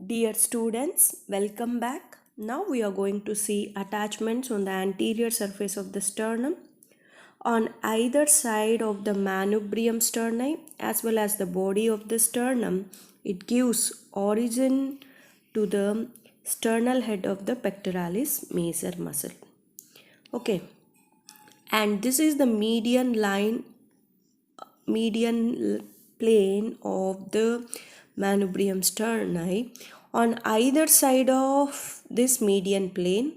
Dear students, welcome back. Now we are going to see attachments on the anterior surface of the sternum on either side of the manubrium sterni as well as the body of the sternum. It gives origin to the sternal head of the pectoralis major muscle. Okay, and this is the median plane of the manubrium sterni. On either side of this median plane,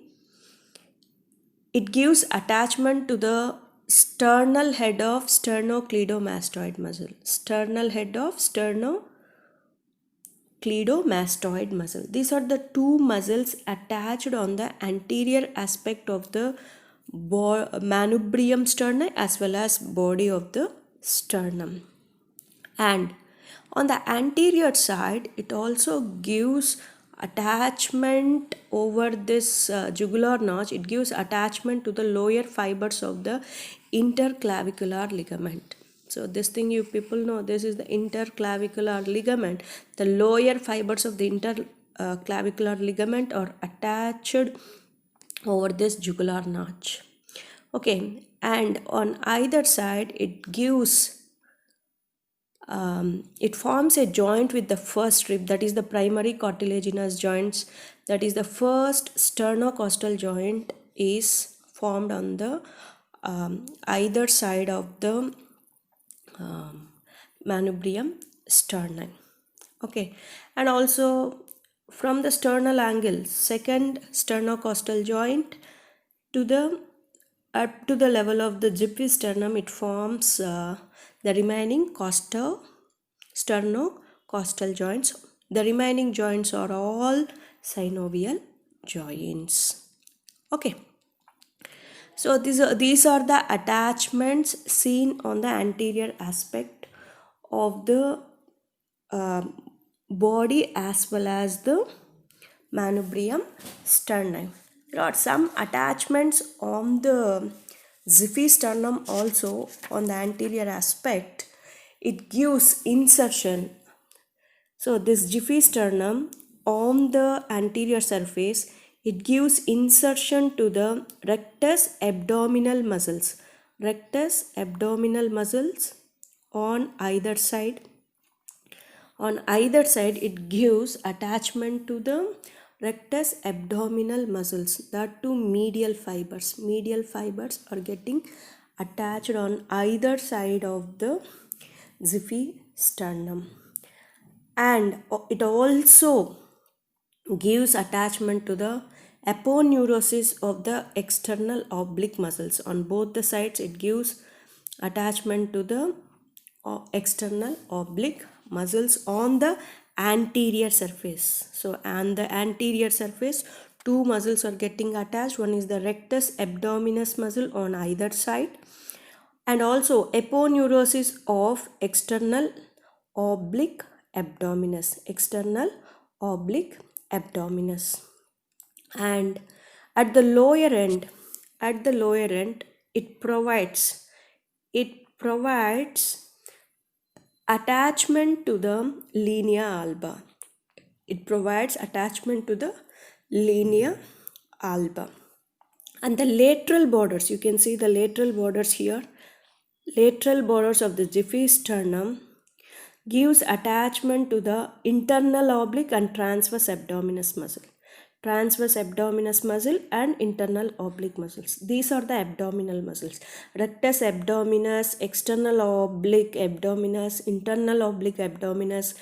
it gives attachment to the sternal head of sternocleidomastoid muscle. Sternal head of sternocleidomastoid muscle. These are the two muscles attached on the anterior aspect of the manubrium sterni as well as body of the sternum. And on the anterior side, it also gives attachment over this jugular notch. It gives attachment to the lower fibers of the interclavicular ligament. So this thing you people know, this is the interclavicular ligament. The lower fibers of the interclavicular ligament are attached over this jugular notch. Okay, and on either side it forms a joint with the first rib, that is the primary cartilaginous joints. That is the first sternocostal joint is formed on the either side of the manubrium sterni. Okay, and also from the sternal angle, second sternocostal joint to the up to the level of the zyphisternum, it forms the remaining sternocostal joints. The remaining joints are all synovial joints. Okay. So these are the attachments seen on the anterior aspect of the body as well as the manubrium sterni. There are some attachments on the zyphisternum also on the anterior aspect. It gives insertion. So this zyphisternum on the anterior surface, it gives insertion to the rectus abdominal muscles. Rectus abdominal muscles on either side. On either side, it gives attachment to the rectus abdominal muscles, that to medial fibers. Medial fibers are getting attached on either side of the zyphisternum. And it also gives attachment to the aponeurosis of the external oblique muscles. On both the sides, it gives attachment to the external oblique muscles on the anterior surface. So on the anterior surface, two muscles are getting attached. One is the rectus abdominis muscle on either side, and also aponeurosis of external oblique abdominis. External oblique abdominis. And at the lower end, it provides attachment to the linea alba. It provides attachment to the linea alba. And the lateral borders, you can see the lateral borders here. Lateral borders of the zyphisternum gives attachment to the internal oblique and transverse abdominis muscle. Transverse abdominis muscle and internal oblique muscles. These are the abdominal muscles. Rectus abdominis, external oblique abdominis, internal oblique abdominis,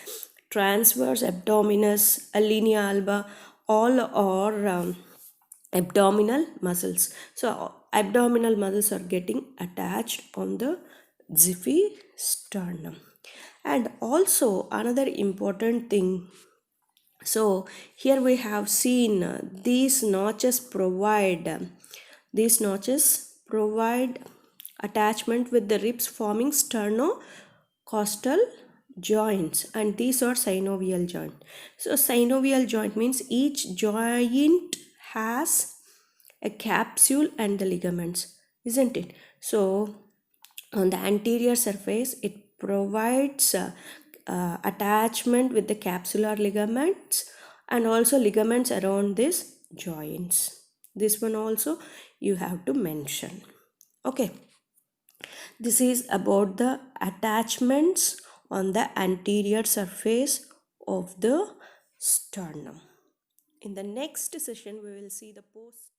transverse abdominis, linea alba, all are abdominal muscles. So abdominal muscles are getting attached on the zyphisternum. And also another important thing, so here we have seen these notches provide attachment with the ribs forming sternocostal joints, and these are synovial joint. So synovial joint means each joint has a capsule and the ligaments, isn't it? So on the anterior surface, it provides attachment with the capsular ligaments, and also ligaments around these joints. This one also you have to mention. Okay, this is about the attachments on the anterior surface of the sternum. In the next session we will see the post